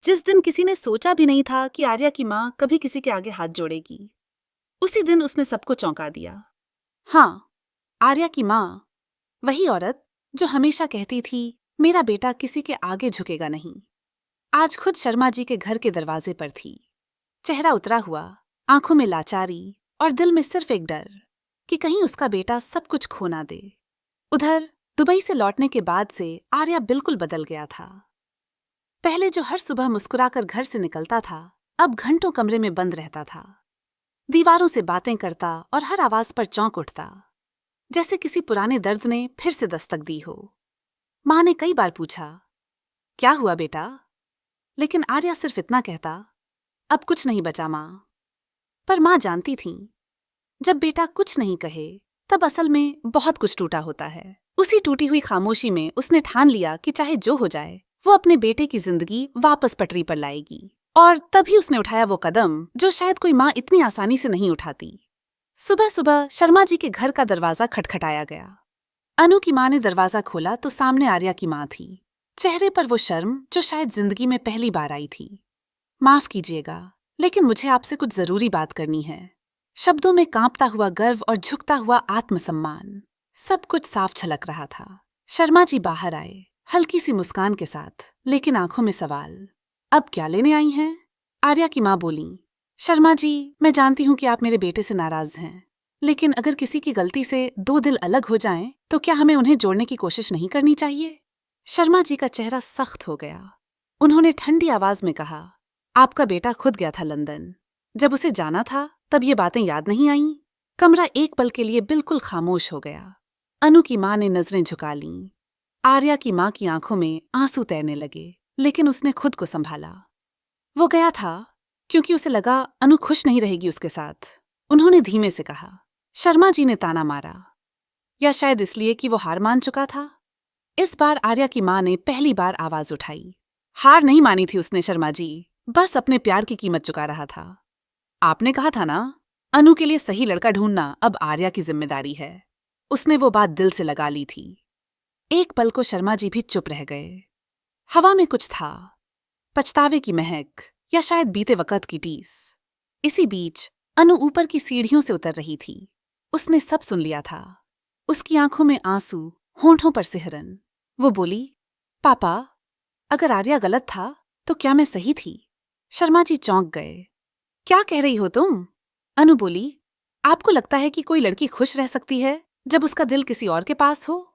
जिस दिन किसी ने सोचा भी नहीं था कि आर्या की माँ कभी किसी के आगे हाथ जोड़ेगी, उसी दिन उसने सबको चौंका दिया। हाँ, आर्या की माँ, वही औरत जो हमेशा कहती थी मेरा बेटा किसी के आगे झुकेगा नहीं, आज खुद शर्मा जी के घर के दरवाजे पर थी। चेहरा उतरा हुआ, आंखों में लाचारी और दिल में सिर्फ एक डर कि कहीं उसका बेटा सब कुछ खो ना दे। उधर दुबई से लौटने के बाद से आर्या बिल्कुल बदल गया था। पहले जो हर सुबह मुस्कुराकर घर से निकलता था, अब घंटों कमरे में बंद रहता था। दीवारों से बातें करता और हर आवाज पर चौंक उठता, जैसे किसी पुराने दर्द ने फिर से दस्तक दी हो। माँ ने कई बार पूछा, क्या हुआ बेटा? लेकिन आर्या सिर्फ इतना कहता, अब कुछ नहीं बचा माँ। पर माँ जानती थी, जब बेटा कुछ नहीं कहे तब असल में बहुत कुछ टूटा होता है। उसी टूटी हुई खामोशी में उसने ठान लिया कि चाहे जो हो जाए, वो अपने बेटे की जिंदगी वापस पटरी पर लाएगी। और तभी उसने उठाया वो कदम जो शायद कोई माँ इतनी आसानी से नहीं उठाती। सुबह सुबह शर्मा जी के घर का दरवाजा खटखटाया गया। अनु की माँ ने दरवाजा खोला तो सामने आर्या की माँ थी। चेहरे पर वो शर्म जो शायद जिंदगी में पहली बार आई थी। माफ कीजिएगा, लेकिन मुझे आपसे कुछ जरूरी बात करनी है। शब्दों में कांपता हुआ गर्व और झुकता हुआ आत्मसम्मान, सब कुछ साफ झलक रहा था। शर्मा जी बाहर आए, हल्की सी मुस्कान के साथ, लेकिन आंखों में सवाल। अब क्या लेने आई हैं? आर्या की माँ बोली, शर्मा जी, मैं जानती हूँ कि आप मेरे बेटे से नाराज हैं, लेकिन अगर किसी की गलती से दो दिल अलग हो जाएं, तो क्या हमें उन्हें जोड़ने की कोशिश नहीं करनी चाहिए? शर्मा जी का चेहरा सख्त हो गया। उन्होंने ठंडी आवाज में कहा, आपका बेटा खुद गया था लंदन। जब उसे जाना था तब ये बातें याद नहीं आईं? कमरा एक पल के लिए बिल्कुल खामोश हो गया। अनु की माँ ने नजरें झुका लीं। आर्या की माँ की आंखों में आंसू तैरने लगे, लेकिन उसने खुद को संभाला। वो गया था क्योंकि उसे लगा अनु खुश नहीं रहेगी उसके साथ। उन्होंने धीमे से कहा। शर्मा जी ने ताना मारा, या शायद इसलिए कि वो हार मान चुका था। इस बार आर्या की माँ ने पहली बार आवाज उठाई। हार नहीं मानी थी उसने शर्मा जी, बस अपने प्यार की कीमत चुका रहा था। आपने कहा था ना, अनु के लिए सही लड़का ढूंढना अब आर्या की जिम्मेदारी है। उसने वो बात दिल से लगा ली थी। एक पल को शर्मा जी भी चुप रह गए। हवा में कुछ था, पछतावे की महक, या शायद बीते वक्त की टीस। इसी बीच अनु ऊपर की सीढ़ियों से उतर रही थी। उसने सब सुन लिया था। उसकी आंखों में आंसू, होंठों पर सिहरन। वो बोली, पापा, अगर आर्या गलत था तो क्या मैं सही थी? शर्मा जी चौंक गए। क्या कह रही हो तुम? अनु बोली, आपको लगता है कि कोई लड़की खुश रह सकती है जब उसका दिल किसी और के पास हो?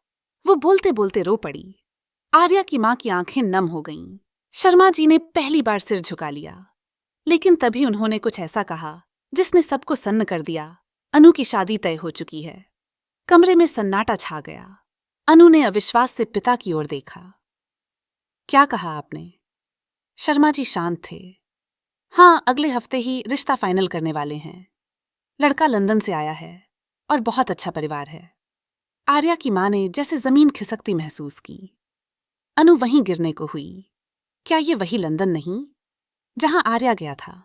वो बोलते बोलते रो पड़ी। आर्या की माँ की आंखें नम हो गईं। शर्मा जी ने पहली बार सिर झुका लिया, लेकिन तभी उन्होंने कुछ ऐसा कहा जिसने सबको सन्न कर दिया। अनु की शादी तय हो चुकी है। कमरे में सन्नाटा छा गया। अनु ने अविश्वास से पिता की ओर देखा। क्या कहा आपने? शर्मा जी शांत थे। हाँ, अगले हफ्ते ही रिश्ता फाइनल करने वाले हैं। लड़का लंदन से आया है और बहुत अच्छा परिवार है। आर्या की माँ ने जैसे जमीन खिसकती महसूस की। अनु वहीं गिरने को हुई। क्या ये वही लंदन नहीं जहां आर्या गया था?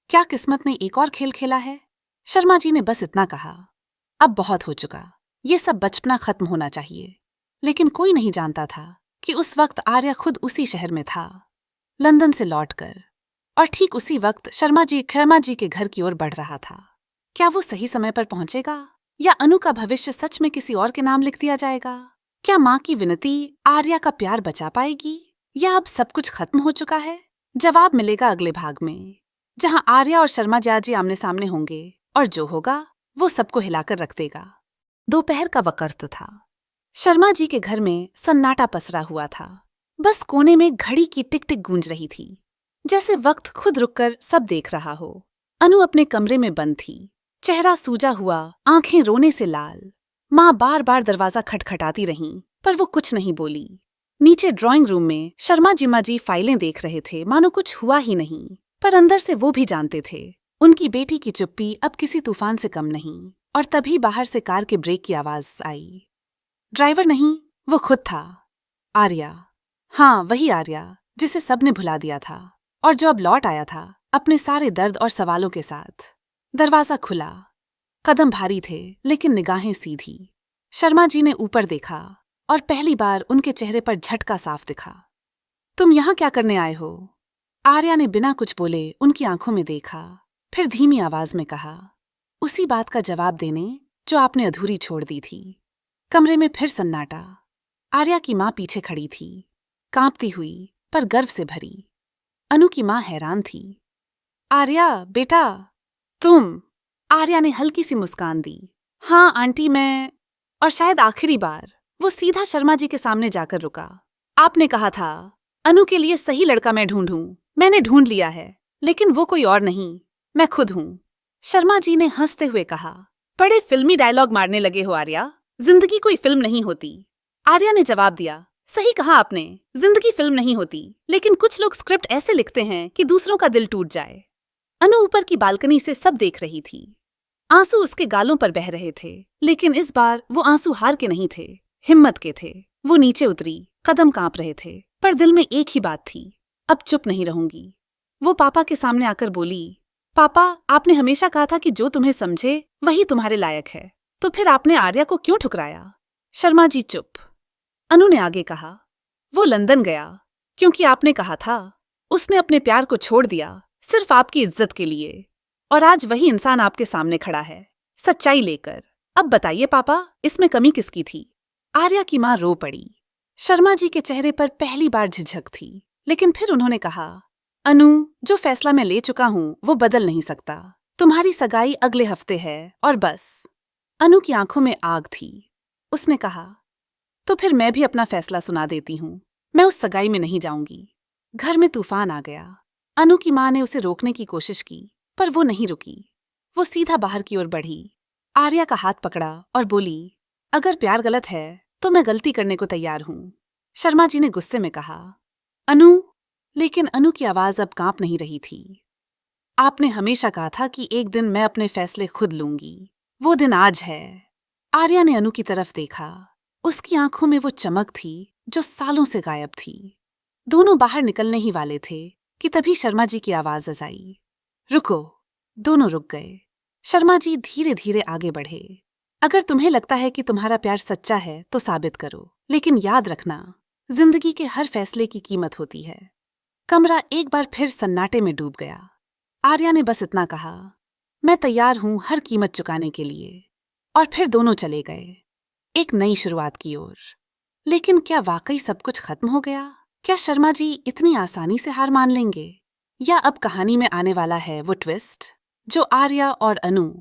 क्या किस्मत ने एक और खेल खेला है? शर्मा जी ने बस इतना कहा, अब बहुत हो चुका, ये सब बचपना खत्म होना चाहिए। लेकिन कोई नहीं जानता था कि उस वक्त आर्या खुद उसी शहर में था, लंदन से लौटकर। और ठीक उसी वक्त शर्मा जी के घर की ओर बढ़ रहा था। क्या वो सही समय पर पहुंचेगा, या अनु का भविष्य सच में किसी और के नाम लिख दिया जाएगा? क्या माँ की विनती आर्या का प्यार बचा पाएगी, या अब सब कुछ खत्म हो चुका है? जवाब मिलेगा अगले भाग में, जहां आर्या और शर्मा जी आमने सामने होंगे, और जो होगा वो सबको हिलाकर रख देगा। दोपहर का वक्त था। शर्मा जी के घर में सन्नाटा पसरा हुआ था। बस कोने में घड़ी की टिक टिक गूंज रही थी, जैसे वक्त खुद रुककर सब देख रहा हो। अनु अपने कमरे में बंद थी, चेहरा सूजा हुआ, आंखें रोने से लाल। माँ बार बार दरवाजा खटखटाती रहीं, पर वो कुछ नहीं बोली। नीचे ड्राइंग रूम में शर्मा जी फाइलें देख रहे थे, मानो कुछ हुआ ही नहीं। पर अंदर से वो भी जानते थे, उनकी बेटी की चुप्पी अब किसी तूफान से कम नहीं। और तभी बाहर से कार के ब्रेक की आवाज आई। ड्राइवर नहीं, वो खुद था, आर्या। हाँ, वही आर्या जिसे सबने भुला दिया था, और जो अब लौट आया था अपने सारे दर्द और सवालों के साथ। दरवाजा खुला। कदम भारी थे, लेकिन निगाहें सीधी। शर्मा जी ने ऊपर देखा, और पहली बार उनके चेहरे पर झटका साफ दिखा। तुम यहाँ क्या करने आए हो? आर्या ने बिना कुछ बोले उनकी आंखों में देखा, फिर धीमी आवाज में कहा, उसी बात का जवाब देने जो आपने अधूरी छोड़ दी थी। कमरे में फिर सन्नाटा। आर्या की माँ पीछे खड़ी थी, कांपती हुई पर गर्व से भरी। अनु की माँ हैरान थी। आर्या बेटा, तुम? आर्या ने हल्की सी मुस्कान दी। हाँ आंटी, मैं। और शायद आखिरी बार वो सीधा शर्मा जी के सामने जाकर रुका। आपने कहा था अनु के लिए सही लड़का मैं ढूंढूं। मैंने ढूंढ लिया है, लेकिन वो कोई और नहीं, मैं खुद हूं। शर्मा जी ने हंसते हुए कहा। बड़े फिल्मी डायलॉग मारने लगे हो आर्या, जिंदगी कोई फिल्म नहीं होती। आर्या ने जवाब दिया, सही कहा आपने, जिंदगी फिल्म नहीं होती, लेकिन कुछ लोग स्क्रिप्ट ऐसे लिखते हैं कि दूसरों का दिल टूट जाए। अनु ऊपर की बालकनी से सब देख रही थी। आंसू उसके गालों पर बह रहे थे, लेकिन इस बार वो आंसू हार के नहीं थे, हिम्मत के थे। वो नीचे उतरी, कदम कांप रहे थे, पर दिल में एक ही बात थी, अब चुप नहीं रहूंगी। वो पापा के सामने आकर बोली, पापा, आपने हमेशा कहा था कि जो तुम्हें समझे वही तुम्हारे लायक है, तो फिर आपने आर्या को क्यों ठुकराया? शर्मा जी चुप। अनु ने आगे कहा, वो लंदन गया क्योंकि आपने कहा था। उसने अपने प्यार को छोड़ दिया सिर्फ आपकी इज्जत के लिए, और आज वही इंसान आपके सामने खड़ा है, सच्चाई लेकर। अब बताइए पापा, इसमें कमी किसकी थी? आर्या की मां रो पड़ी। शर्मा जी के चेहरे पर पहली बार झिझक थी, लेकिन फिर उन्होंने कहा, अनु, जो फैसला मैं ले चुका हूं वो बदल नहीं सकता। तुम्हारी सगाई अगले हफ्ते है और बस। अनु की आंखों में आग थी। उसने कहा, तो फिर मैं भी अपना फैसला सुना देती हूँ, मैं उस सगाई में नहीं जाऊंगी। घर में तूफान आ गया। अनु की मां ने उसे रोकने की कोशिश की, पर वो नहीं रुकी। वो सीधा बाहर की ओर बढ़ी, आर्या का हाथ पकड़ा और बोली, अगर प्यार गलत है तो मैं गलती करने को तैयार हूँ। शर्मा जी ने गुस्से में कहा, अनु। लेकिन अनु की आवाज अब कांप नहीं रही थी। आपने हमेशा कहा था कि एक दिन मैं अपने फैसले खुद लूंगी, वो दिन आज है। आर्या ने अनु की तरफ देखा। उसकी आंखों में वो चमक थी जो सालों से गायब थी। दोनों बाहर निकलने ही वाले थे कि तभी शर्मा जी की आवाज आई, रुको। दोनों रुक गए। शर्मा जी धीरे धीरे आगे बढ़े। अगर तुम्हें लगता है कि तुम्हारा प्यार सच्चा है तो साबित करो, लेकिन याद रखना, जिंदगी के हर फैसले की कीमत होती है। कमरा एक बार फिर सन्नाटे में डूब गया। आर्या ने बस इतना कहा, मैं तैयार हूं हर कीमत चुकाने के लिए। और फिर दोनों चले गए, एक नई शुरुआत की ओर। लेकिन क्या वाकई सब कुछ खत्म हो गया? क्या शर्मा जी इतनी आसानी से हार मान लेंगे? या अब कहानी में आने वाला है वो ट्विस्ट जो आर्या और अनु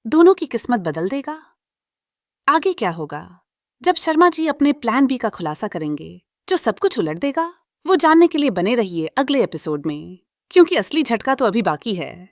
दोनों की किस्मत बदल देगा? आगे क्या होगा जब शर्मा जी अपने प्लान बी का खुलासा करेंगे जो सब कुछ उलट देगा? वो जानने के लिए बने रहिए अगले एपिसोड में, क्योंकि असली झटका तो अभी बाकी है।